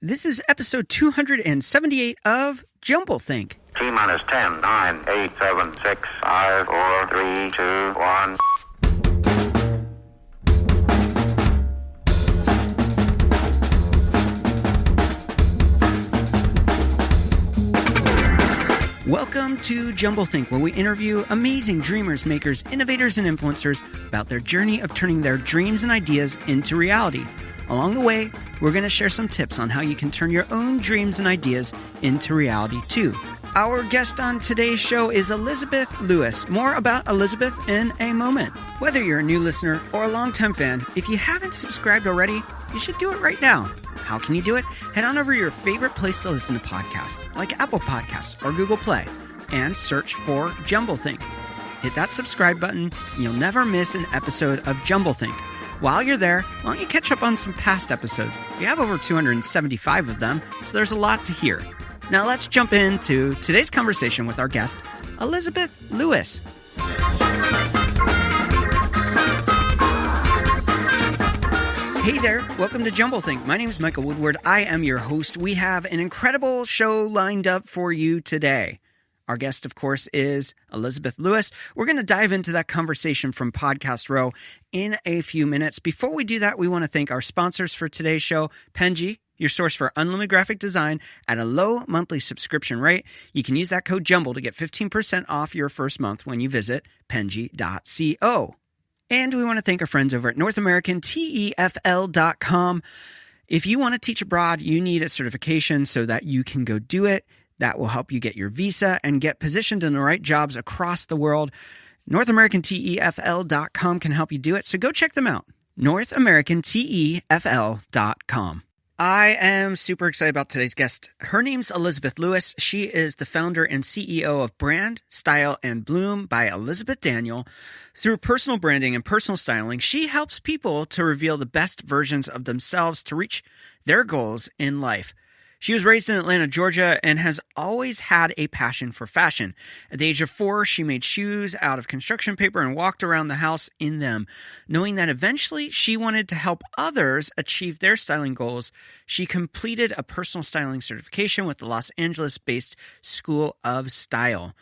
This is episode 278 of Jumble Think. T-minus 10, 9, 8, 7, 6, 5, 4, 3, 2, 1. Welcome to Jumble Think, where we interview amazing dreamers, makers, innovators, and influencers about their journey of turning their dreams and ideas into reality. Along the way, we're going to share some tips on how you can turn your own dreams and ideas into reality too. Our guest on today's show is Elizabeth Lewis. More about Elizabeth in a moment. Whether you're a new listener or a longtime fan, if you haven't subscribed already, you should do it right now. How can you do it? Head on over to your favorite place to listen to podcasts, like Apple Podcasts or Google Play, and search for Jumble Think. Hit that subscribe button, and you'll never miss an episode of Jumble Think. While you're there, why don't you catch up on some past episodes? We have over 275 of them, so there's a lot to hear. Now let's jump into today's conversation with our guest, Elizabeth Lewis. Hey there, welcome to Jumble Think. My name is Michael Woodward. I am your host. We have an incredible show lined up for you today. Our guest, of course, is Elizabeth Lewis. We're going to dive into that conversation from Podcast Row in a few minutes. Before we do that, we want to thank our sponsors for today's show, Penji, your source for unlimited graphic design at a low monthly subscription rate. You can use that code JUMBLE to get 15% off your first month when you visit penji.co. And we want to thank our friends over at NorthAmericanTEFL.com. If you want to teach abroad, you need a certification so that you can go do it. That will help you get your visa and get positioned in the right jobs across the world. NorthAmericanTEFL.com can help you do it, so go check them out. NorthAmericanTEFL.com. I am super excited about today's guest. Her name's Elizabeth Lewis. She is the founder and CEO of Brand, Style, and Bloom by Elizabeth Danielle. Through personal branding and personal styling, she helps people to reveal the best versions of themselves to reach their goals in life. She was raised in Atlanta, Georgia, and has always had a passion for fashion. At the age of 4, she made shoes out of construction paper and walked around the house in them. Knowing that eventually she wanted to help others achieve their styling goals, she completed a personal styling certification with the Los Angeles-based School of Style.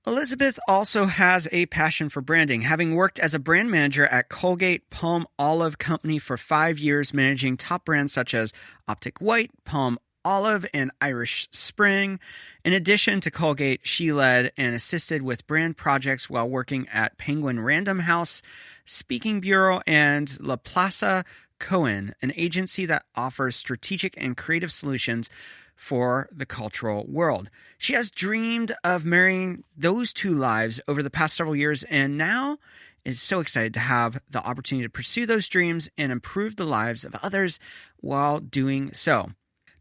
Elizabeth also has a passion for branding, having worked as a brand manager at Colgate Palm Olive Company for 5 years, managing top brands such as Optic White, Palm Olive, and Irish Spring. In addition to Colgate, she led and assisted with brand projects while working at Penguin Random House, Speaking Bureau, and La Plaza Cohen, an agency that offers strategic and creative solutions for the cultural world. She has dreamed of marrying those two lives over the past several years, and now is so excited to have the opportunity to pursue those dreams and improve the lives of others while doing so.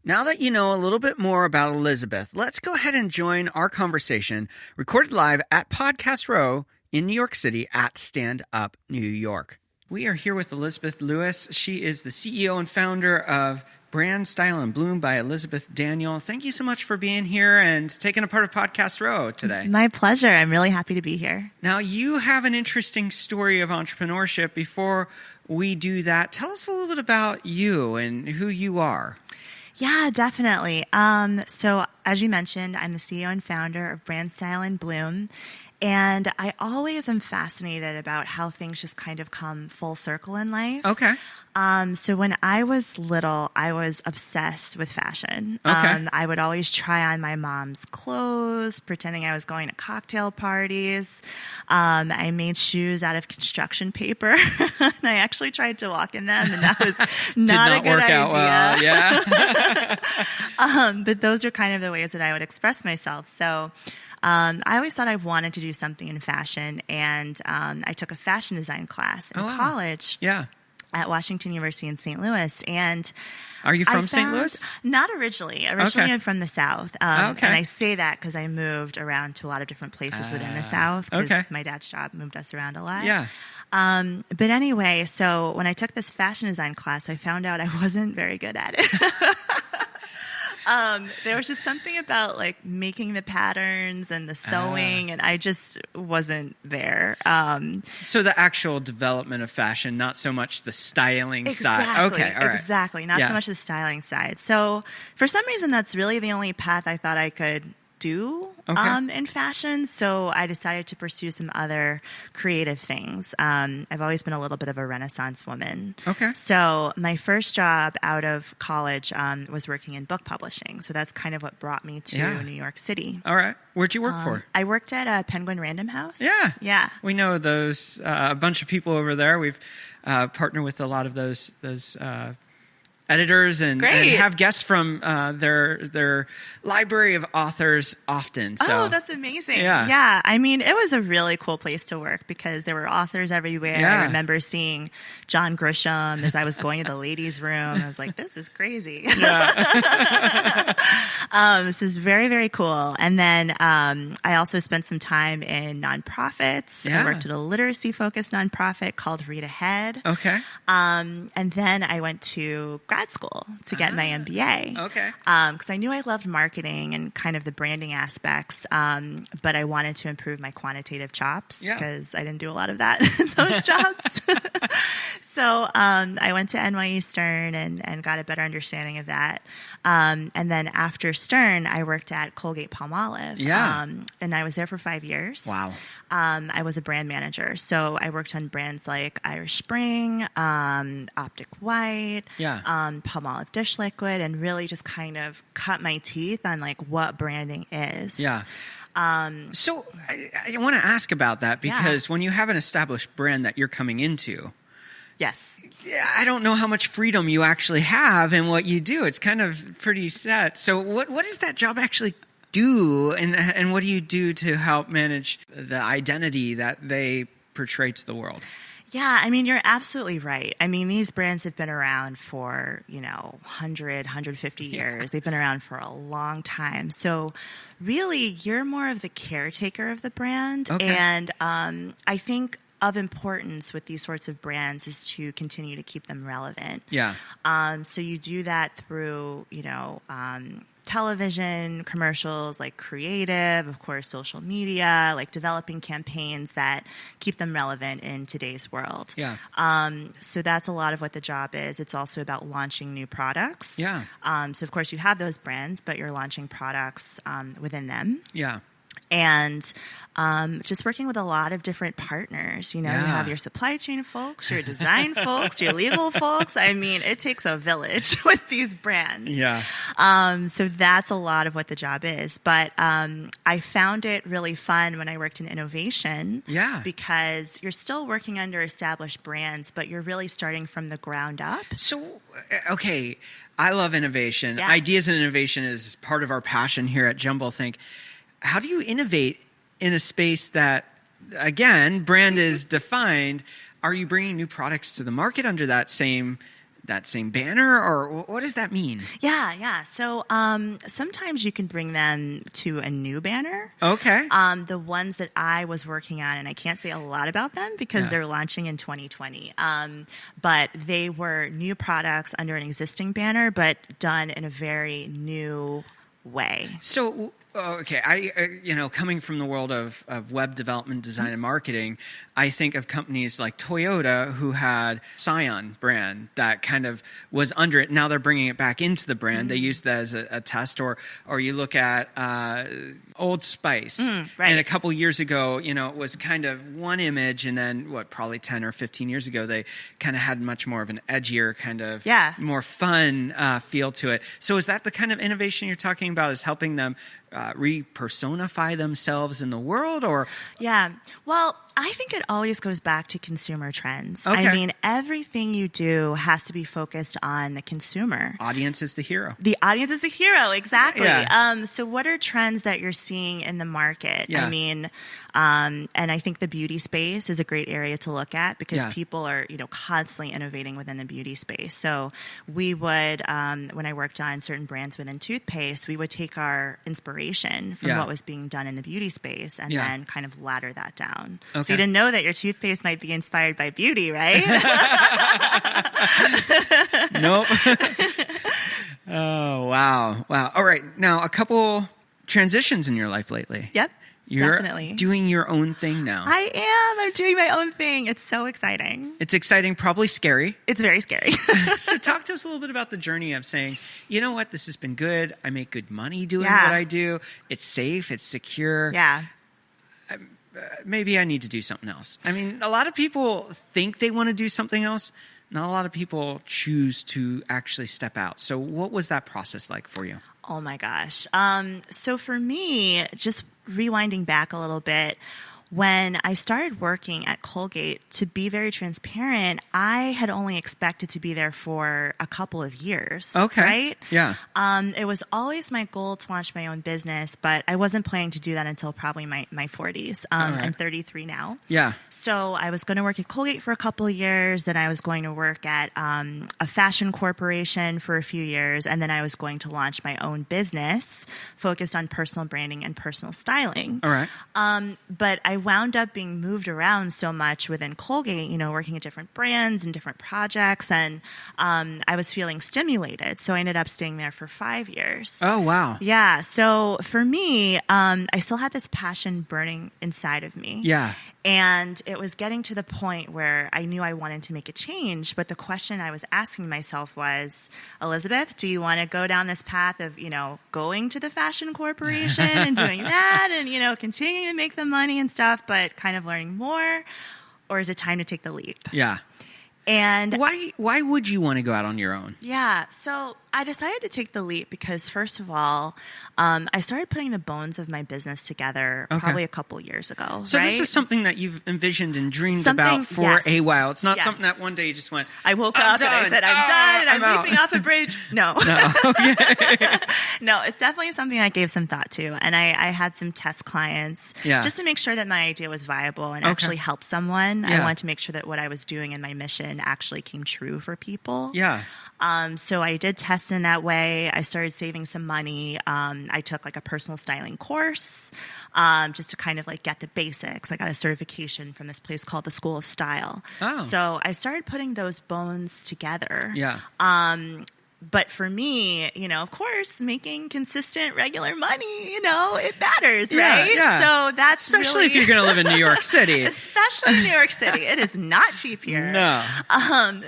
Now that you know a little bit more about Elizabeth, let's go ahead and join our conversation recorded live at Podcast Row in New York City at Stand Up New York. We are here with Elizabeth Lewis. She is the CEO and founder of Brand, Style, and Bloom by Elizabeth Danielle. Thank you so much for being here and taking a part of Podcast Row today. My pleasure. I'm really happy to be here. Now, you have an interesting story of entrepreneurship. Before we do that, tell us a little bit about you and who you are. Yeah, definitely. So as you mentioned, I'm the CEO and founder of Brand, Style, and Bloom. And I always am fascinated about how things just kind of come full circle in life. Okay. So when I was little, I was obsessed with fashion. Okay. I would always try on my mom's clothes, pretending I was going to cocktail parties. I made shoes out of construction paper. And I actually tried to walk in them, and that was not a good idea. Well. Yeah. But those are kind of the ways that I would express myself. So I always thought I wanted to do something in fashion, and I took a fashion design class in college. Yeah. At Washington University in St. Louis. And are you from St. Louis? Not originally. Originally, I'm from the South. And I say that because I moved around to a lot of different places within the South because my dad's job moved us around a lot. Yeah. But anyway, so when I took this fashion design class, I found out I wasn't very good at it. There was just something about like making the patterns and the sewing, and I just wasn't there. So the actual development of fashion, not so much the styling side. Okay, all right. Exactly. Not so much the styling side. So for some reason, that's really the only path I thought I could do in fashion. So I decided to pursue some other creative things. I've always been a little bit of a Renaissance woman. Okay. So my first job out of college was working in book publishing. So that's kind of what brought me to New York City. All right. Where'd you work for? I worked at Penguin Random House. Yeah. Yeah. We know those, a bunch of people over there. We've partnered with a lot of those editors and have guests from their library of authors often. So. Oh, that's amazing. Yeah. I mean, it was a really cool place to work because there were authors everywhere. Yeah. I remember seeing John Grisham as I was going to the ladies' room. I was like, this is crazy. Yeah. This was very, very cool. And then I also spent some time in nonprofits. Yeah. I worked at a literacy-focused nonprofit called Read Ahead. Okay. And then I went to grad school to get my MBA. Okay. Because I knew I loved marketing and kind of the branding aspects, but I wanted to improve my quantitative chops because I didn't do a lot of that in those jobs. So I went to NYU Stern and got a better understanding of that. And then after Stern, I worked at Colgate-Palmolive. Yeah. And I was there for 5 years. Wow. I was a brand manager. So I worked on brands like Irish Spring, Optic White, Palmolive Dish Liquid, and really just kind of cut my teeth on like what branding is. Yeah. So I want to ask about that because when you have an established brand that you're coming into, yes, I don't know how much freedom you actually have in what you do. It's kind of pretty set. So what does that job actually do, and what do you do to help manage the identity that they portray to the world? Yeah, I mean, you're absolutely right. I mean, these brands have been around for, 100, 150 years. They've been around for a long time. So really, you're more of the caretaker of the brand. Okay. And I think of importance with these sorts of brands is to continue to keep them relevant. Yeah. So you do that through, television, commercials, like creative, of course, social media, like developing campaigns that keep them relevant in today's world. Yeah. So that's a lot of what the job is. It's also about launching new products. Yeah. So of course you have those brands, but you're launching products within them. Yeah. And just working with a lot of different partners. You have your supply chain folks, your design folks, your legal folks. I mean, it takes a village with these brands. Yeah. So that's a lot of what the job is. But I found it really fun when I worked in innovation. Yeah. Because you're still working under established brands, but you're really starting from the ground up. So, okay, I love innovation. Yeah. Ideas and innovation is part of our passion here at Jumble Think. How do you innovate in a space that, again, brand is defined? Are you bringing new products to the market under that same banner, or what does that mean? Yeah. So sometimes you can bring them to a new banner. Okay. The ones that I was working on, and I can't say a lot about them because they're launching in 2020, but they were new products under an existing banner, but done in a very new way. So, okay, I coming from the world of web development, design, and marketing, I think of companies like Toyota who had Scion brand that kind of was under it. Now they're bringing it back into the brand. They used that as a test. Or you look at Old Spice. Right. And a couple years ago, it was kind of one image, and then probably 10 or 15 years ago, they kind of had much more of an edgier kind of more fun feel to it. So is that the kind of innovation you're talking about, is helping them re-personify themselves in the world? Or well, I think it always goes back to consumer trends. Okay. I mean, everything you do has to be focused on the consumer. Audience is the hero. The audience is the hero, exactly. Yeah. So what are trends that you're seeing in the market? Yeah. I mean, and I think the beauty space is a great area to look at because people are, constantly innovating within the beauty space. So we would, when I worked on certain brands within toothpaste, we would take our inspiration from what was being done in the beauty space and then kind of ladder that down. Okay. So you didn't know that your toothpaste might be inspired by beauty, right? Nope. Oh, wow. Wow. All right. Now, a couple transitions in your life lately. Yep. You're Definitely. doing your own thing now. I am. I'm doing my own thing. It's so exciting. It's exciting, probably scary. It's very scary. So talk to us a little bit about the journey of saying, you know what, this has been good. I make good money doing Yeah. what I do. It's safe. It's secure. Yeah. Maybe I need to do something else. I mean, a lot of people think they want to do something else. Not a lot of people choose to actually step out. So what was that process like for you? Oh my gosh. So for me, just rewinding back a little bit, when I started working at Colgate, to be very transparent, I had only expected to be there for a couple of years. Okay. Right? Yeah. It was always my goal to launch my own business, but I wasn't planning to do that until probably my 40s. All right. I'm 33 now. Yeah. So I was going to work at Colgate for a couple of years, then I was going to work at a fashion corporation for a few years, and then I was going to launch my own business focused on personal branding and personal styling. All right. But I wound up being moved around so much within Colgate, working at different brands and different projects, and I was feeling stimulated. So I ended up staying there for 5 years. Oh, wow. Yeah. So for me, I still had this passion burning inside of me. Yeah. And it was getting to the point where I knew I wanted to make a change. But the question I was asking myself was, Elizabeth, do you want to go down this path of, going to the fashion corporation and doing that and, continuing to make the money and stuff, but kind of learning more? Or is it time to take the leap? Yeah. And why would you want to go out on your own? Yeah. So I decided to take the leap because, first of all, I started putting the bones of my business together probably a couple years ago. So right? this is something that you've envisioned and dreamed Something- about for yes. a while. It's not Yes. something that one day you just went, I woke I'm up and I done. said, I'm done and I'm out. leaping off a bridge. No. No. No, it's definitely something I gave some thought to. And I had some test clients just to make sure that my idea was viable and actually help someone. Yeah. I wanted to make sure that what I was doing in my mission actually came true for people. Yeah. So I did test in that way. I started saving some money. I took like a personal styling course just to kind of like get the basics. I got a certification from this place called the School of Style. Oh. So I started putting those bones together. Yeah. But for me, of course, making consistent, regular money, it matters, right? Yeah. So that's Especially if you're going to live in New York City. Especially in New York City. It is not cheap here. No.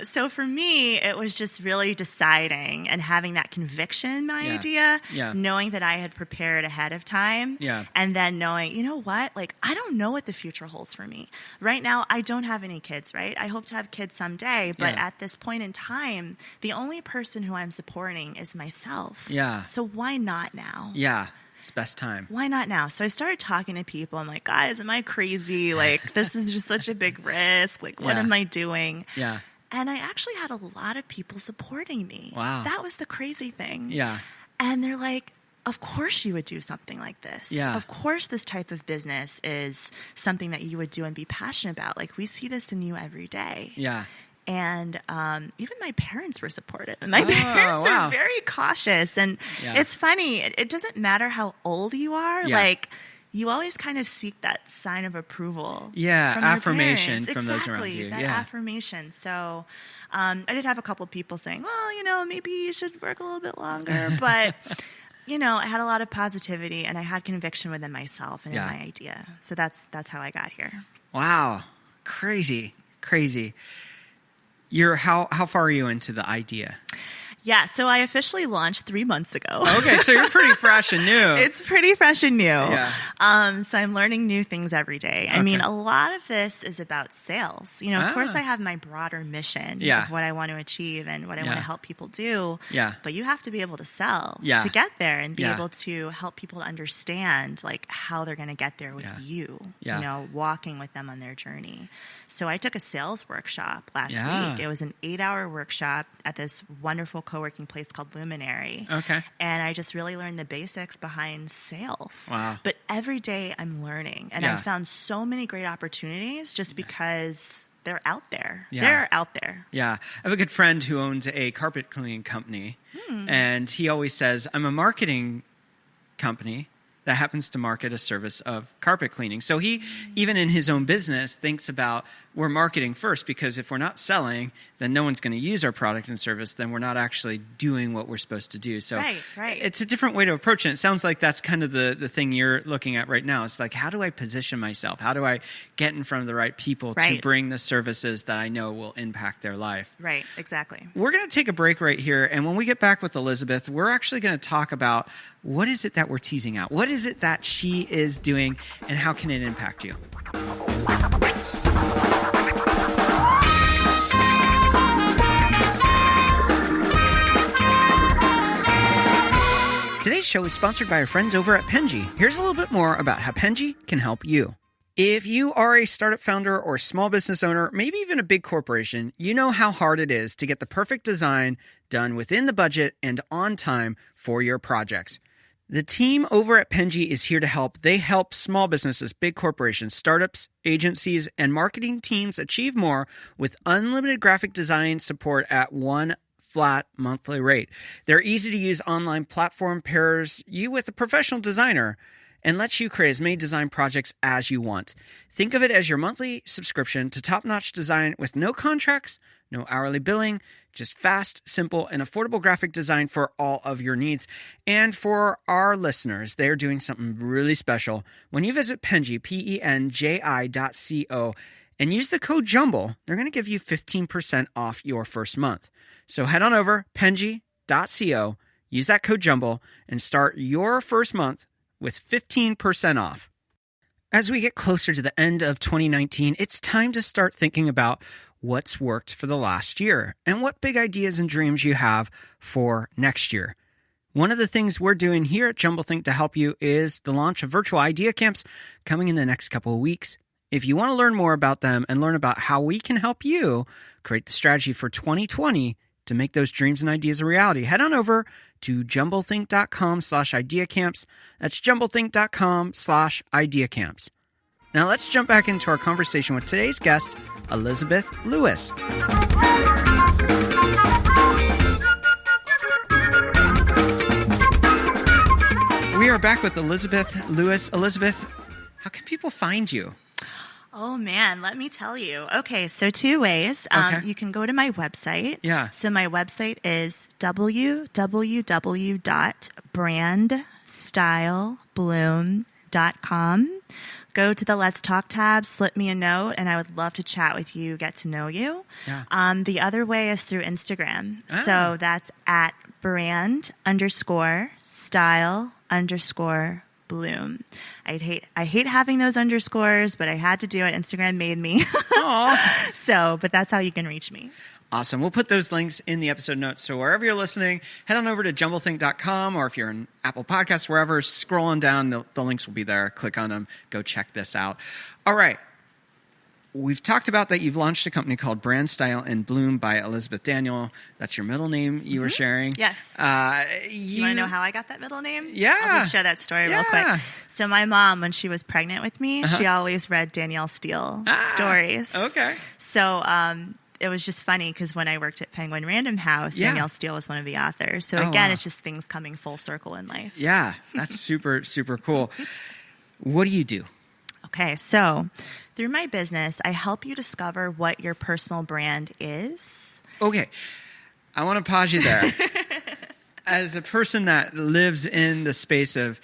So for me, it was just really deciding and having that conviction in my idea, knowing that I had prepared ahead of time, and then knowing, you know what, like, I don't know what the future holds for me. Right now, I don't have any kids, right? I hope to have kids someday, but at this point in time, the only person who I'm supporting is myself. Yeah. So why not now? Yeah. It's best time. Why not now? So I started talking to people. I'm like, guys, am I crazy? Like, this is just such a big risk. Like, what am I doing? Yeah. And I actually had a lot of people supporting me. Wow. That was the crazy thing. Yeah. And they're like, of course you would do something like this. Yeah. Of course this type of business is something that you would do and be passionate about. Like, we see this in you every day. Yeah. And even my parents were supportive. My parents are very cautious. And it's funny. It doesn't matter how old you are. Like, you always kind of seek that sign of approval. Yeah, from your affirmation parents. from those around you. That affirmation. So I did have a couple of people saying, well, maybe you should work a little bit longer. But, I had a lot of positivity and I had conviction within myself and in my idea. So that's how I got here. Wow. Crazy. How far are you into the idea? Yeah, so I officially launched 3 months ago. Okay, so you're pretty fresh and new. It's pretty fresh and new. Yeah. So I'm learning new things every day. I mean, a lot of this is about sales. Of course I have my broader mission of what I want to achieve and what I want to help people do. Yeah. But you have to be able to sell to get there and be able to help people understand like how they're going to get there with you, walking with them on their journey. So I took a sales workshop last week. It was an 8-hour workshop at this wonderful co-working place called Luminary. Okay. And I just really learned the basics behind sales. Wow. But every day I'm learning. And I found so many great opportunities just because they're out there. Yeah. They're out there. Yeah. I have a good friend who owns a carpet cleaning company. And he always says, I'm a marketing company that happens to market a service of carpet cleaning. So he, even in his own business, thinks about we're marketing first, because if we're not selling, then no one's going to use our product and service. Then we're not actually doing what we're supposed to do. So right. It's a different way to approach it. It sounds like that's kind of the thing you're looking at right now. It's like, how do I position myself? How do I get in front of the right people to bring the services that I know will impact their life? Right, exactly. We're going to take a break right here. And when we get back with Elizabeth, we're actually going to talk about what is it that we're teasing out? What is it that she is doing, and how can it impact you? Today's show is sponsored by our friends over at Penji. Here's a little bit more about how Penji can help you. If you are a startup founder or small business owner, maybe even a big corporation, you know how hard it is to get the perfect design done within the budget and on time for your projects. The team over at Penji is here to help. They help small businesses, big corporations, startups, agencies, and marketing teams achieve more with unlimited graphic design support at one flat monthly rate. Their easy-to-use online platform pairs you with a professional designer and lets you create as many design projects as you want. Think of it as your monthly subscription to top-notch design with no contracts, no hourly billing, just fast, simple, and affordable graphic design for all of your needs. And for our listeners, they're doing something really special. When you visit Penji, penji.co, and use the code JUMBLE, they're going to give you 15% off your first month. So head on over, penji.co, use that code JUMBLE, and start your first month with 15% off. As we get closer to the end of 2019, it's time to start thinking about what's worked for the last year and what big ideas and dreams you have for next year. One of the things we're doing here at JumbleThink to help you is the launch of virtual idea camps coming in the next couple of weeks. If you want to learn more about them and learn about how we can help you create the strategy for 2020 to make those dreams and ideas a reality, head on over to jumblethink.com/ideacamps. That's jumblethink.com/ideacamps. Now let's jump back into our conversation with today's guest, Elizabeth Lewis. We are back with Elizabeth Lewis. Elizabeth, how can people find you? Oh, man, let me tell you. Okay, so 2 ways. Okay. You can go to my website. Yeah. So my website is www.brandstylebloom.com. Go to the Let's Talk tab, slip me a note, and I would love to chat with you, get to know you. Yeah. The other way is through Instagram. Ah. So that's at brand_style_bloom. I hate having those underscores, but I had to do it. Instagram made me. Aw. But that's how you can reach me. Awesome. We'll put those links in the episode notes. So wherever you're listening, head on over to jumblethink.com, or if you're in Apple Podcasts, wherever, scrolling down, the links will be there. Click on them. Go check this out. All right. We've talked about that you've launched a company called Brand Style and Bloom by Elizabeth Danielle. That's your middle name you were sharing. Yes. You want to know how I got that middle name? Yeah. I'll just share that story real quick. So my mom, when she was pregnant with me, she always read Danielle Steele stories. Okay. So it was just funny because when I worked at Penguin Random House, Danielle Steele was one of the authors. So again, it's just things coming full circle in life. Yeah, that's super, super cool. What do you do? Okay, so through my business, I help you discover what your personal brand is. Okay, I want to pause you there. As a person that lives in the space of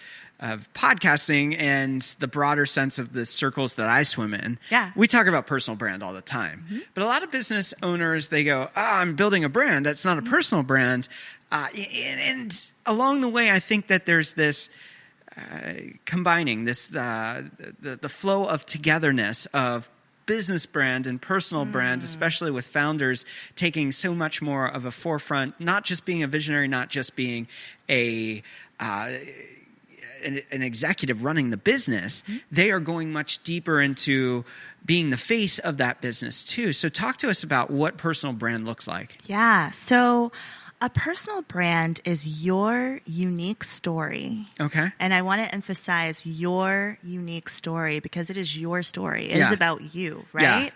podcasting and the broader sense of the circles that I swim in, we talk about personal brand all the time. Mm-hmm. But a lot of business owners, they go, I'm building a brand. That's not a personal brand. And along the way, I think that there's this combining this the flow of togetherness of business brand and personal brand, especially with founders taking so much more of a forefront, not just being a visionary, not just being an executive running the business. They are going much deeper into being the face of that business too. So talk to us about what personal brand looks like. Yeah. So a personal brand is your unique story. Okay. And I want to emphasize your unique story because it is your story. It is about you, right?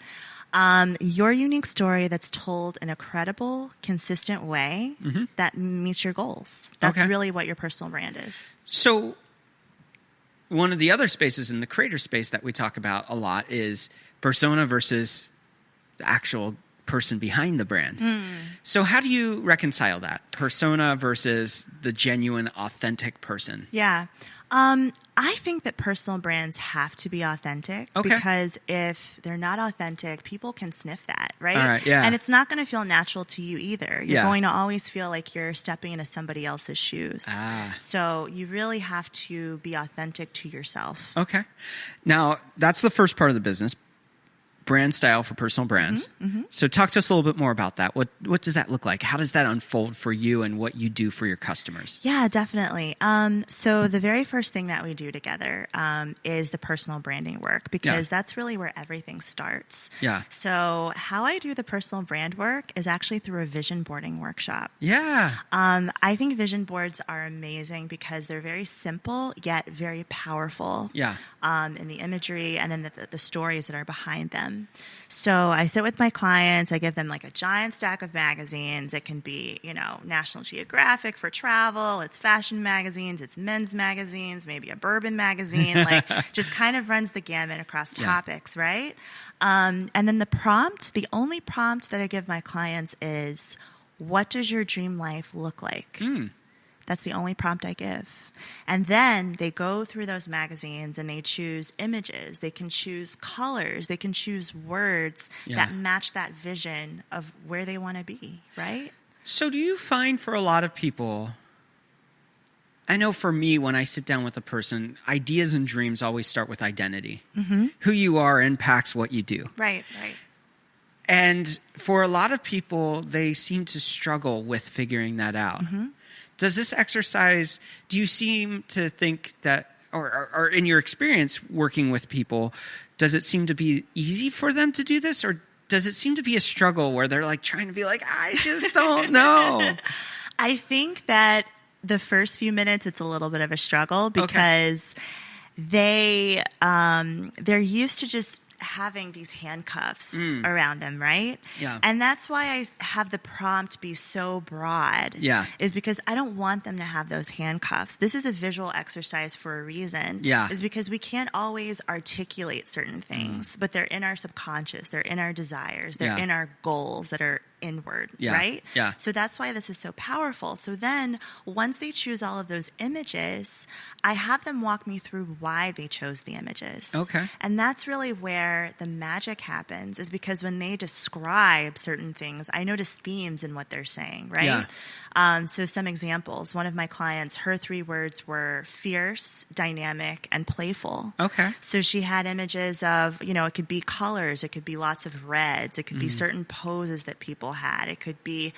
Yeah. Your unique story that's told in a credible, consistent way that meets your goals. That's really what your personal brand is. So one of the other spaces in the creator space that we talk about a lot is persona versus the actual person behind the brand. So how do you reconcile that persona versus the genuine, authentic person? Yeah. I think that personal brands have to be authentic because if they're not authentic, people can sniff that, right? All right, yeah. And it's not going to feel natural to you either. You're Yeah. going to always feel like you're stepping into somebody else's shoes. Ah. So you really have to be authentic to yourself. Okay. Now, that's the first part of the business. Brand style for personal brands. So talk to us a little bit more about that. What does that look like? How does that unfold for you and what you do for your customers? Yeah, definitely. So the very first thing that we do together is the personal branding work because that's really where everything starts. Yeah. So how I do the personal brand work is actually through a vision boarding workshop. Yeah. I think vision boards are amazing because they're very simple yet very powerful. Yeah. In the imagery and then the stories that are behind them. So I sit with my clients. I give them like a giant stack of magazines. It can be, National Geographic for travel. It's fashion magazines. It's men's magazines. Maybe a bourbon magazine. Like just kind of runs the gamut across topics, right? And then the only prompt that I give my clients is, what does your dream life look like? That's the only prompt I give. And then they go through those magazines and they choose images. They can choose colors. They can choose words that match that vision of where they want to be, right? So do you find for a lot of people, I know for me, when I sit down with a person, ideas and dreams always start with identity. Who you are impacts what you do. Right. And for a lot of people, they seem to struggle with figuring that out. Does this exercise, do you seem to think that, or in your experience working with people, does it seem to be easy for them to do this? Or does it seem to be a struggle where they're like trying to be like, I just don't know? I think that the first few minutes, it's a little bit of a struggle because they're used to just having these handcuffs around them, right? Yeah. And that's why I have the prompt be so broad. Yeah. Is because I don't want them to have those handcuffs. This is a visual exercise for a reason. Yeah. Is because we can't always articulate certain things, but they're in our subconscious, they're in our desires, they're in our goals that are inward, right? Yeah. So that's why this is so powerful. So then once they choose all of those images, I have them walk me through why they chose the images. Okay. And that's really where the magic happens, is because when they describe certain things, I notice themes in what they're saying, right? Yeah. So some examples. One of my clients, her 3 words were fierce, dynamic, and playful. Okay. So she had images of, it could be colors, it could be lots of reds, it could be certain poses that people had, it could be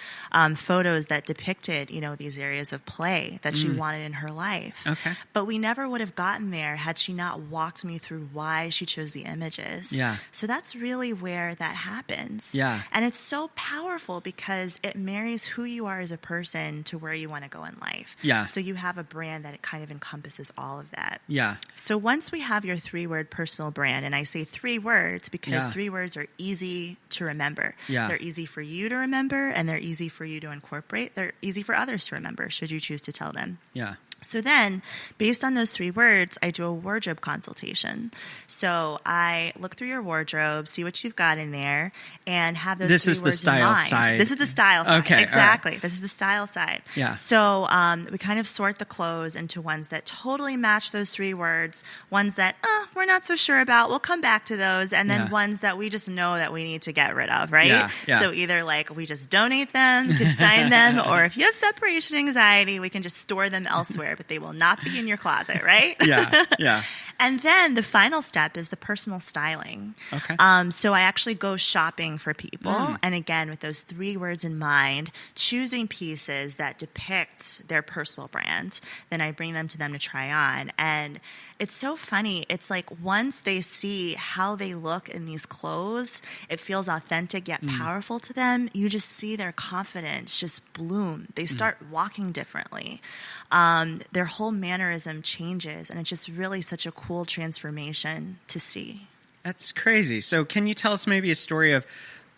photos that depicted, these areas of play that she wanted in her life. Okay. But we never would have gotten there had she not walked me through why she chose the images. Yeah. So that's really where that happens. Yeah. And it's so powerful because it marries who you are as a person to where you want to go in life. Yeah. So you have a brand that it kind of encompasses all of that. Yeah. So once we have your 3-word personal brand, and I say 3 words because 3 words are easy to remember. Yeah. They're easy for you to remember, and they're easy for you to incorporate. They're easy for others to remember, should you choose to tell them. Yeah. So then, based on those 3 words, I do a wardrobe consultation. So I look through your wardrobe, see what you've got in there, and have those 3 words in mind. This is the style side. This is the style side. Okay, Exactly. all right. This is the style side. Yeah. So we kind of sort the clothes into ones that totally match those 3 words, ones that we're not so sure about. We'll come back to those, and then ones that we just know that we need to get rid of, right? Yeah, yeah. So either like we just donate them, consign them, or if you have separation anxiety, we can just store them elsewhere, but they will not be in your closet, right? Yeah. Yeah. And then the final step is the personal styling. Okay. So I actually go shopping for people. And again, with those 3 words in mind, choosing pieces that depict their personal brand, then I bring them to them to try on. And it's so funny. It's like once they see how they look in these clothes, it feels authentic yet powerful to them. You just see their confidence just bloom. They start walking differently. Their whole mannerism changes, and it's just really such a cool transformation to see. That's crazy. So can you tell us maybe a story of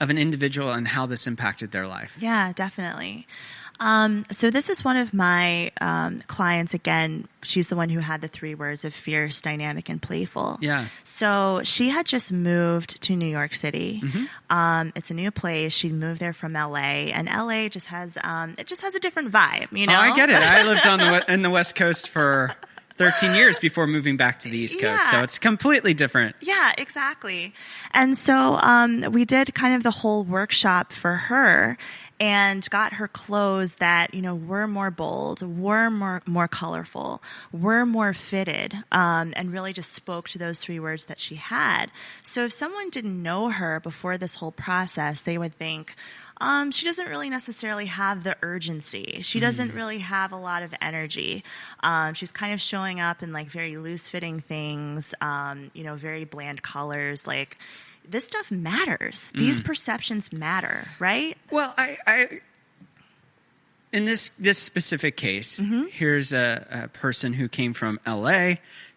an individual and how this impacted their life? Yeah, definitely. So this is one of my clients. Again, she's the one who had the 3 words of fierce, dynamic, and playful. Yeah. So she had just moved to New York City. It's a new place. She moved there from LA, and LA just has a different vibe. You know, I get it. I lived in the West Coast for 13 years before moving back to the East Coast. So it's completely different. Yeah, exactly. And so we did kind of the whole workshop for her and got her clothes that, were more bold, were more colorful, were more fitted, and really just spoke to those 3 words that she had. So if someone didn't know her before this whole process, they would think, she doesn't really necessarily have the urgency. She doesn't really have a lot of energy. She's kind of showing up in like very loose-fitting things, very bland colors. Like, this stuff matters. These perceptions matter, right? Well, I in this specific case, here's a person who came from LA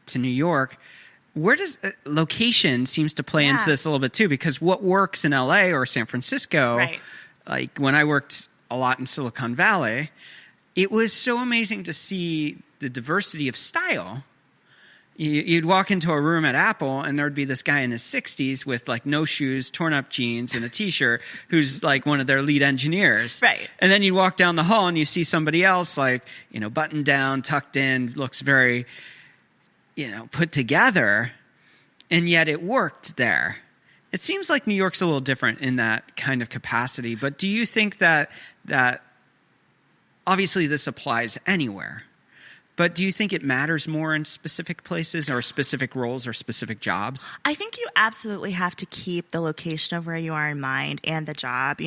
to New York. Where does location seems to play into this a little bit too? Because what works in LA or San Francisco, right. Like when I worked a lot in Silicon Valley, it was so amazing to see the diversity of style. You'd walk into a room at Apple and there'd be this guy in his 60s with like no shoes, torn up jeans, and a t-shirt who's like one of their lead engineers. Right. And then you'd walk down the hall and you see somebody else like, buttoned down, tucked in, looks very, put together. And yet it worked there. It seems like New York's a little different in that kind of capacity. But do you think that obviously this applies anywhere? But do you think it matters more in specific places or specific roles or specific jobs? I think you absolutely have to keep the location of where you are in mind and the job.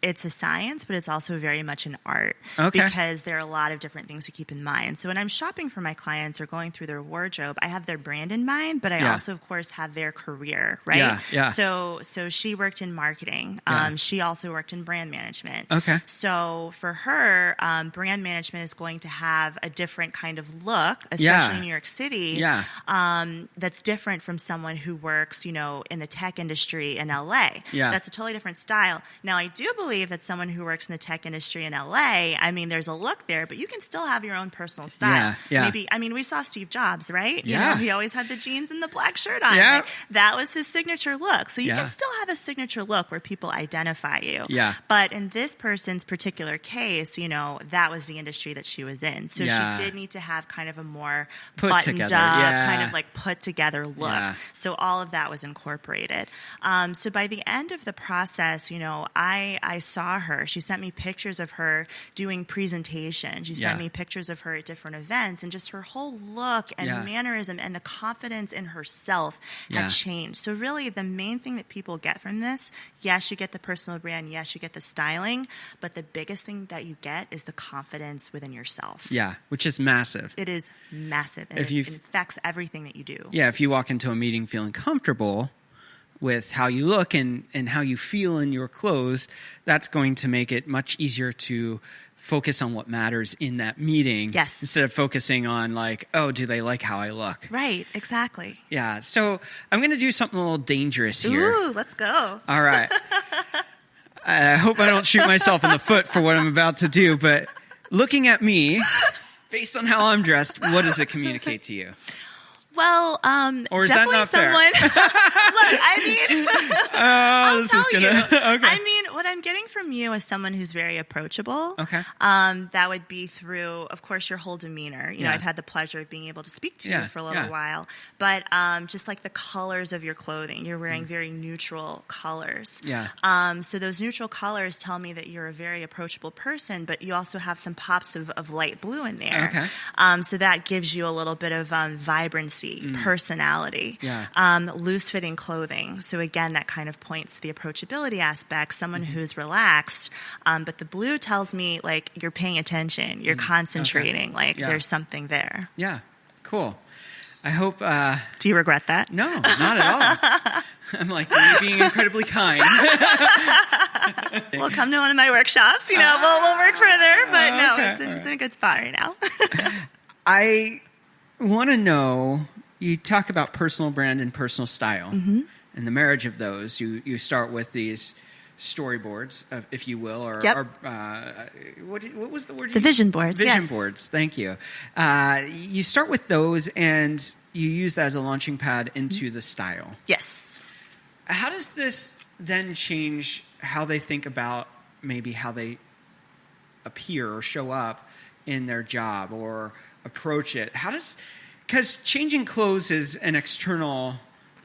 It's a science, but it's also very much an art. Okay. Because there are a lot of different things to keep in mind. So when I'm shopping for my clients or going through their wardrobe, I have their brand in mind, but I also, of course, have their career, right? Yeah. So she worked in marketing. She also worked in brand management. Okay. So for her, brand management is going to have a different kind of look, especially in New York City, that's different from someone who works, in the tech industry in LA. Yeah. That's a totally different style. Now, I do believe that someone who works in the tech industry in LA, there's a look there, but you can still have your own personal style. Yeah. Maybe, we saw Steve Jobs, right? Yeah. He always had the jeans and the black shirt on. Yeah. Like, that was his signature look. So you can still have a signature look where people identify you. Yeah. But in this person's particular case, that was the industry that she was in. So she did need to have kind of a more buttoned up, kind of like put together look. Yeah. So all of that was incorporated. So by the end of the process, I saw her. She sent me pictures of her doing presentations. She sent me pictures of her at different events, and just her whole look and mannerism and the confidence in herself had changed. So really the main thing that people get from this, yes, you get the personal brand, yes, you get the styling, but the biggest thing that you get is the confidence within yourself. Yeah, which is massive. It is massive, and it affects everything that you do. Yeah, if you walk into a meeting feeling comfortable with how you look and how you feel in your clothes, that's going to make it much easier to focus on what matters in that meeting. Yes. Instead of focusing on like, oh, do they like how I look? Right, exactly. Yeah, so I'm going to do something a little dangerous here. Ooh, let's go. All right. I hope I don't shoot myself in the foot for what I'm about to do, but looking at me, based on how I'm dressed, what does it communicate to you? Well, or is definitely that not someone. Look, I'll tell you. Okay. What I'm getting from you is someone who's very approachable. Okay. That would be through, of course, your whole demeanor. I've had the pleasure of being able to speak to you for a little while, but just like the colors of your clothing, you're wearing very neutral colors. Yeah. So those neutral colors tell me that you're a very approachable person, but you also have some pops of light blue in there. Okay. So that gives you a little bit of vibrancy. Personality, loose-fitting clothing. So again, that kind of points to the approachability aspect, someone who's relaxed. But the blue tells me, like, you're paying attention, you're concentrating, like there's something there. Yeah, cool. I hope... Do you regret that? No, not at all. I'm like, you're being incredibly kind. We'll come to one of my workshops, we'll work further, but no, it's in a good spot right now. I want to know, you talk about personal brand and personal style, and the marriage of those. You start with these storyboards, if you will, or, Yep. or what was the word? The vision boards. Vision yes. boards. Thank you. You start with those, and you use that as a launching pad into the style. Yes. How does this then change how they think about maybe how they appear or show up in their job or approach it? Because changing clothes is an external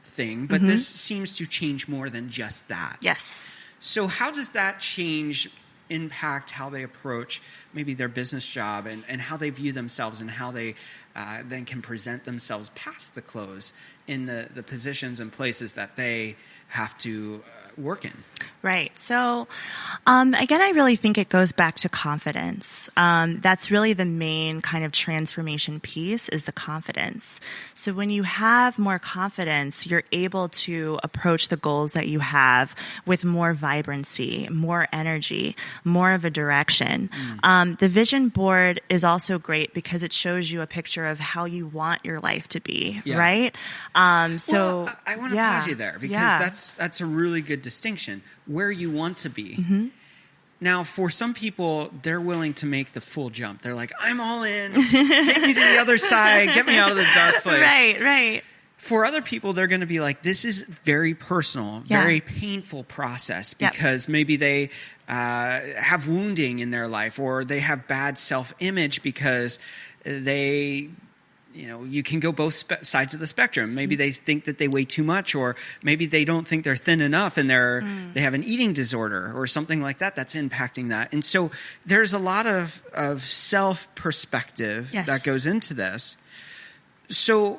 thing, but this seems to change more than just that. Yes. So how does that change impact how they approach maybe their business job and how they view themselves and how they then can present themselves past the clothes in the positions and places that they have to work in? Right. So, again, I really think it goes back to confidence. That's really the main kind of transformation piece is the confidence. So when you have more confidence, you're able to approach the goals that you have with more vibrancy, more energy, more of a direction. The vision board is also great because it shows you a picture of how you want your life to be, right? I want to pause you there because that's a really good distinction. Where you want to be. Now, for some people, they're willing to make the full jump. They're like, I'm all in. Take me to the other side. Get me out of the dark place. Right. For other people, they're going to be like, this is very personal, very painful process because maybe they have wounding in their life or they have bad self-image because they... you can go both sides of the spectrum. Maybe they think that they weigh too much, or maybe they don't think they're thin enough and they have an eating disorder or something like that that's impacting that. And so there's a lot of self-perspective that goes into this. So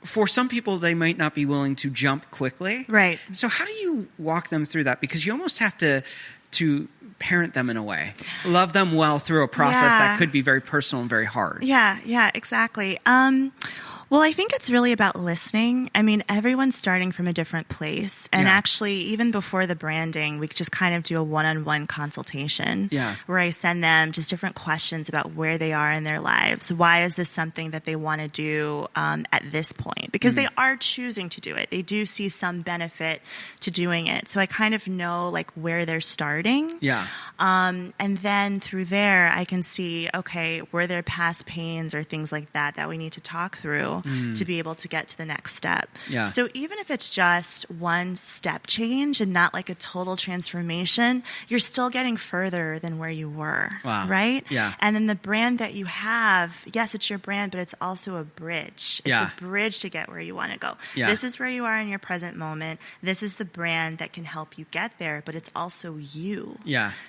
for some people, they might not be willing to jump quickly. Right. So how do you walk them through that? Because you almost have to parent them in a way, love them well through a process that could be very personal and very hard. Yeah, exactly. Well, I think it's really about listening. I mean, everyone's starting from a different place. And actually, even before the branding, we just kind of do a one-on-one consultation where I send them just different questions about where they are in their lives. Why is this something that they want to do at this point? Because they are choosing to do it. They do see some benefit to doing it. So I kind of know like where they're starting. And then through there, I can see, okay, were there past pains or things like that we need to talk through to be able to get to the next step. So even if it's just one step change and not like a total transformation, you're still getting further than where you were, right? And then the brand that you have, yes, it's your brand, but it's also a bridge. It's a bridge to get where you want to go. This is where you are in your present moment. This is the brand that can help you get there, but it's also you.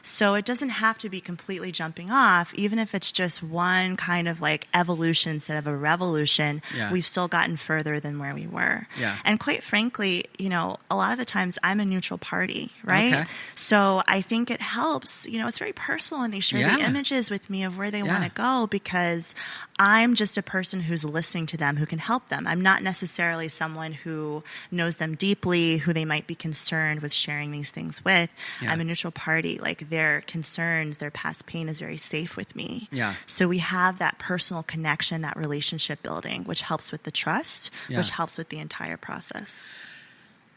So it doesn't have to be completely jumping off, even if it's just one kind of like evolution instead of a revolution. We've still gotten further than where we were. And quite frankly, a lot of the times I'm a neutral party, right? So I think it helps, it's very personal when they share the images with me of where they want to go because I'm just a person who's listening to them, who can help them. I'm not necessarily someone who knows them deeply, who they might be concerned with sharing these things with. I'm a neutral party. Like their concerns, their past pain is very safe with me. So we have that personal connection, that relationship building, which helps with the trust, which helps with the entire process.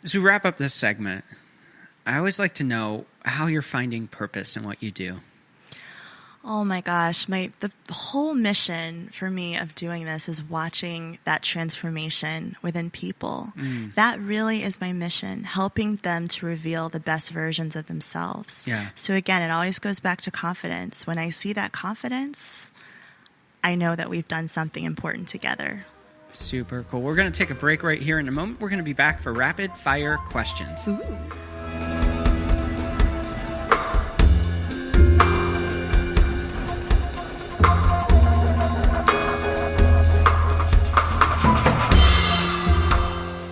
As we wrap up this segment, I always like to know how you're finding purpose in what you do. Oh my gosh, the whole mission for me of doing this is watching that transformation within people. That really is my mission, helping them to reveal the best versions of themselves. So again, it always goes back to confidence. When I see that confidence, I know that we've done something important together. Super cool. We're going to take a break right here in a moment. We're going to be back for rapid fire questions. Ooh.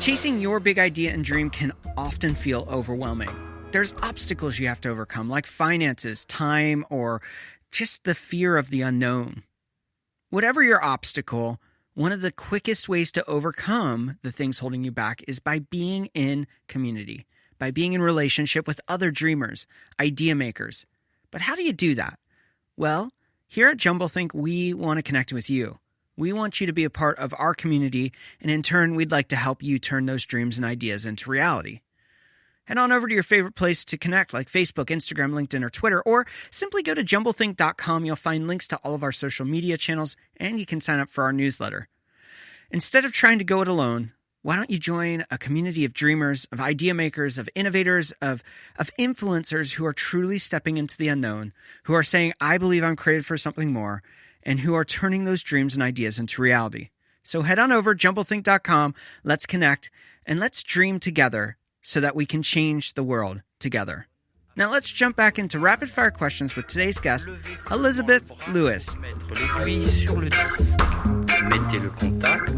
Chasing your big idea and dream can often feel overwhelming. There's obstacles you have to overcome, like finances, time, or just the fear of the unknown. Whatever your obstacle, one of the quickest ways to overcome the things holding you back is by being in community, by being in relationship with other dreamers, idea makers. But how do you do that? Well, here at Jumblethink, we want to connect with you. We want you to be a part of our community, and in turn, we'd like to help you turn those dreams and ideas into reality. Head on over to your favorite place to connect, like Facebook, Instagram, LinkedIn, or Twitter, or simply go to jumblethink.com. You'll find links to all of our social media channels, and you can sign up for our newsletter. Instead of trying to go it alone, why don't you join a community of dreamers, of idea makers, of innovators, of influencers who are truly stepping into the unknown, who are saying, I believe I'm created for something more, and who are turning those dreams and ideas into reality. So head on over, jumblethink.com, let's connect, and let's dream together so that we can change the world together. Now let's jump back into rapid fire questions with today's guest, Elizabeth Lewis. L'aiguille sur le disque. Mettez le contact,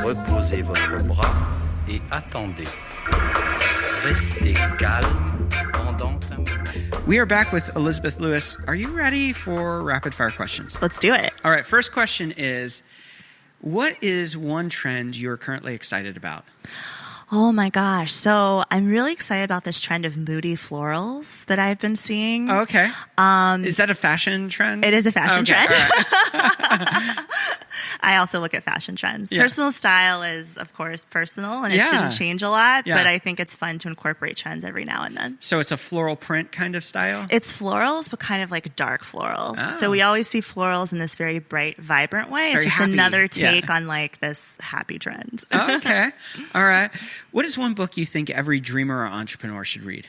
reposez votre bras et attendez. Restez calme pendant un moment. We are back with Elizabeth Lewis. Are you ready for rapid fire questions? Let's do it. All right, first question is, what is one trend you're currently excited about? Oh my gosh. So I'm really excited about this trend of moody florals that I've been seeing. Oh, okay. Is that a fashion trend? It is a fashion trend. All right. I also look at fashion trends. Yeah. Personal style is, of course, personal, and it shouldn't change a lot, Yeah. but I think it's fun to incorporate trends every now and then. So it's a floral print kind of style? It's florals, but kind of like dark florals. Oh. So we always see florals in this very bright, vibrant way. Very It's just happy. another take Yeah. on like this happy trend. Okay. All right. What is one book you think every dreamer or entrepreneur should read?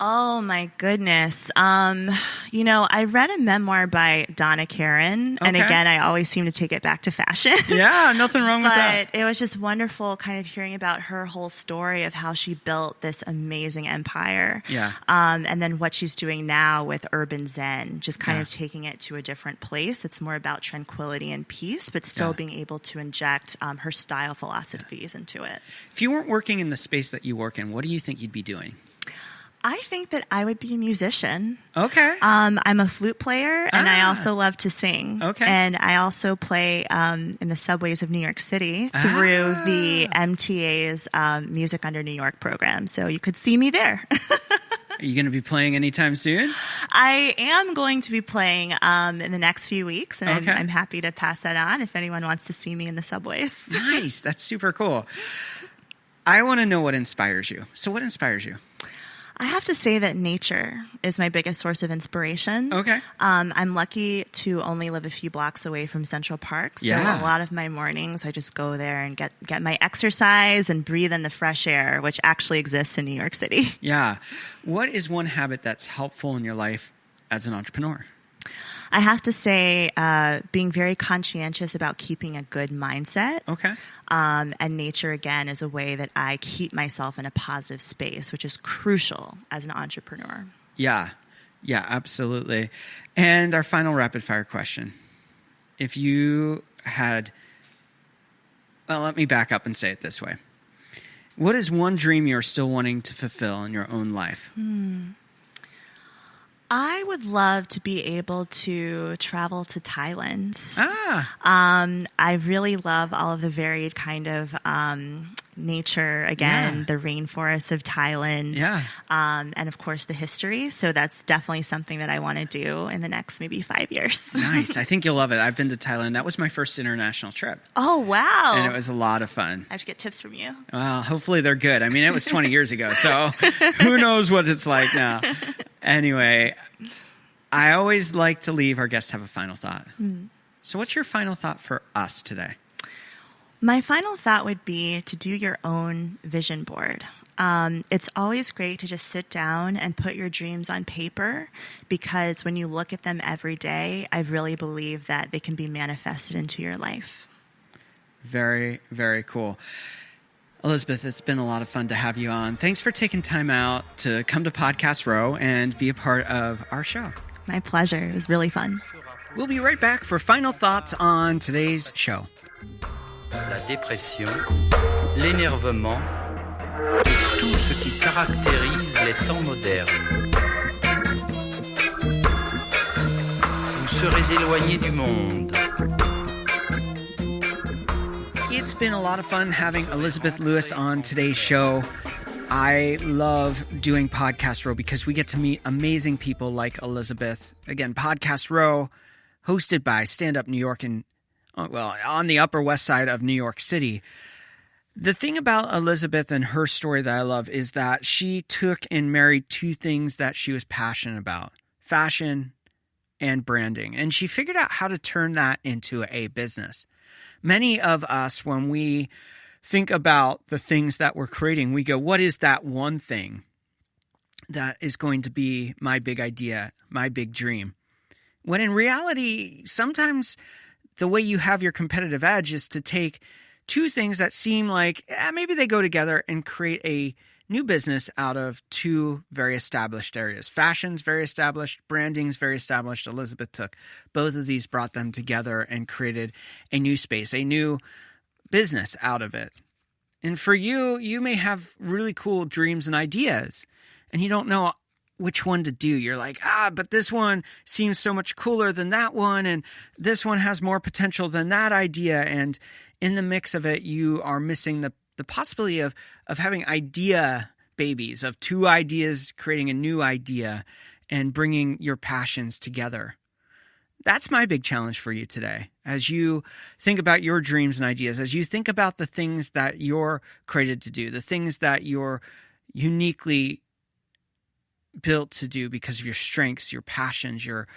Oh my goodness. I read a memoir by Donna Karan, and Okay. again, I always seem to take it back to fashion. Yeah, nothing wrong with that. But it was just wonderful kind of hearing about her whole story of how she built this amazing empire. Yeah. And then what she's doing now with Urban Zen, just kind Yeah. of taking it to a different place. It's more about tranquility and peace, but still Yeah. being able to inject her style philosophies into it. If you weren't working in the space that you work in, what do you think you'd be doing? I think that I would be a musician. Okay. I'm a flute player, and I Ah. also love to sing. Okay. And I also play in the subways of New York City through the MTA's Music Under New York program. So you could see me there. Are you going to be playing anytime soon? I am going to be playing in the next few weeks, and Okay. I'm happy to pass that on if anyone wants to see me in the subways. Nice. That's super cool. I want to know what inspires you. So what inspires you? I have to say that nature is my biggest source of inspiration. Okay. I'm lucky to only live a few blocks away from Central Park. So Yeah. a lot of my mornings, I just go there and get my exercise and breathe in the fresh air, which actually exists in New York City. Yeah. What is one habit that's helpful in your life as an entrepreneur? I have to say, being very conscientious about keeping a good mindset. Okay. And nature, again, is a way that I keep myself in a positive space, which is crucial as an entrepreneur. Yeah. Yeah, absolutely. And our final rapid fire question. If you had, well, let me back up and say it this way. What is one dream you're still wanting to fulfill in your own life? I would love to be able to travel to Thailand. I really love all of the varied kind of nature, again, Yeah. the rainforests of Thailand, Yeah. and of course the history. So that's definitely something that I want to do in the next maybe 5 years. Nice. I think you'll love it. I've been to Thailand. That was my first international trip. Oh, wow. And it was a lot of fun. I have to get tips from you. Well, hopefully they're good. I mean, it was 20 years ago, so who knows what it's like now. Anyway, I always like to leave our guests have a final thought. So what's your final thought for us today? My final thought would be to do your own vision board. It's always great to just sit down and put your dreams on paper, because when you look at them every day, I really believe that they can be manifested into your life. Very, very cool. Elizabeth, it's been a lot of fun to have you on. Thanks for taking time out to come to Podcast Row and be a part of our show. My pleasure. It was really fun. We'll be right back for final thoughts on today's show. La dépression, l'énervement et tout ce qui caractérise les temps modernes. Vous serez éloigné du monde. It's been a lot of fun having Elizabeth Lewis on today's show. I love doing Podcast Row because we get to meet amazing people like Elizabeth. Again, Podcast Row, hosted by Stand Up New York on the Upper West Side of New York City. The thing about Elizabeth and her story that I love is that she took and married two things that she was passionate about: fashion and branding. And she figured out how to turn that into a business. Many of us, when we think about the things that we're creating, we go, what is that one thing that is going to be my big idea, my big dream? When in reality, sometimes the way you have your competitive edge is to take two things that seem like maybe they go together and create a new business out of two very established areas. Fashion's very established, branding's very established. Elizabeth took both of these, brought them together, and created a new space, a new business out of it. And for you, you may have really cool dreams and ideas, and you don't know which one to do. You're like, but this one seems so much cooler than that one, and this one has more potential than that idea. And in the mix of it, you are missing the possibility of having idea babies, of two ideas creating a new idea and bringing your passions together. That's my big challenge for you today. As you think about your dreams and ideas, as you think about the things that you're created to do, the things that you're uniquely built to do because of your strengths, your passions, your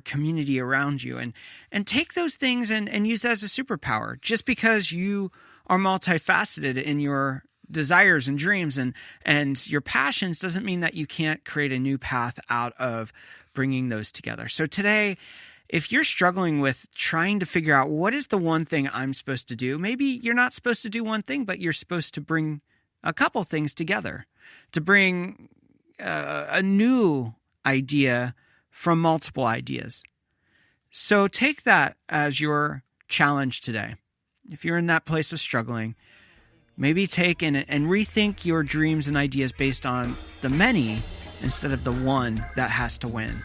community around you, and take those things and use that as a superpower. Just because you are multifaceted in your desires and dreams and your passions doesn't mean that you can't create a new path out of bringing those together. So today, if you're struggling with trying to figure out what is the one thing I'm supposed to do, maybe you're not supposed to do one thing, but you're supposed to bring a couple things together, to bring a new idea from multiple ideas. So take that as your challenge today. If you're in that place of struggling, maybe take and rethink your dreams and ideas based on the many instead of the one that has to win.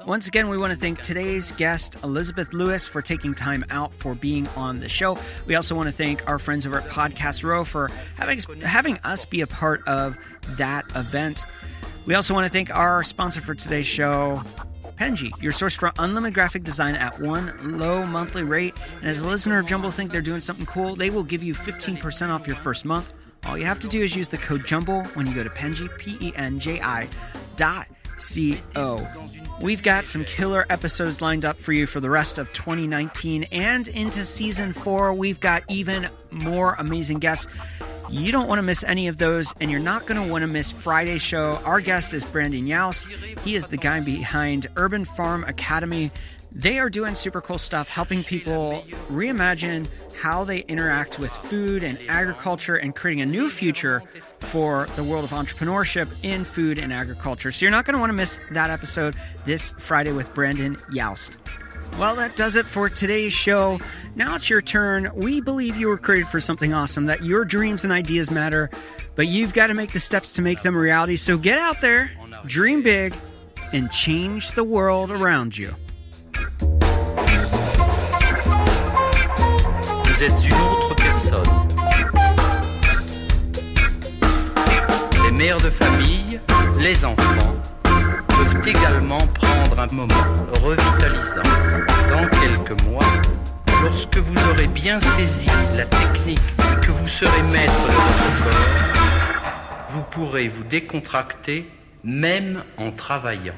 Once again, we want to thank today's guest, Elizabeth Lewis, for taking time out for being on the show. We also want to thank our friends over at Podcast Row for having us be a part of that event. We also want to thank our sponsor for today's show, Penji, your source for unlimited graphic design at one low monthly rate. And as a listener of Jumble think they're doing something cool, they will give you 15% off your first month. All you have to do is use the code JUMBLE when you go to Penji, PENJI.co. We've got some killer episodes lined up for you for the rest of 2019 and into season 4. We've got even more amazing guests. You don't want to miss any of those, and you're not going to want to miss Friday's show. Our guest is Brandon Youst. He is the guy behind Urban Farm Academy. They are doing super cool stuff, helping people reimagine how they interact with food and agriculture and creating a new future for the world of entrepreneurship in food and agriculture. So you're not going to want to miss that episode this Friday with Brandon Youst. Well, that does it for today's show. Now it's your turn. We believe you were created for something awesome, that your dreams and ideas matter, but you've got to make the steps to make them a reality. So get out there, dream big, and change the world around you. Vous êtes une autre personne. Les mères de famille, les enfants, peuvent également prendre un moment revitalisant. Dans quelques mois, lorsque vous aurez bien saisi la technique et que vous serez maître de votre corps, vous pourrez vous décontracter même en travaillant.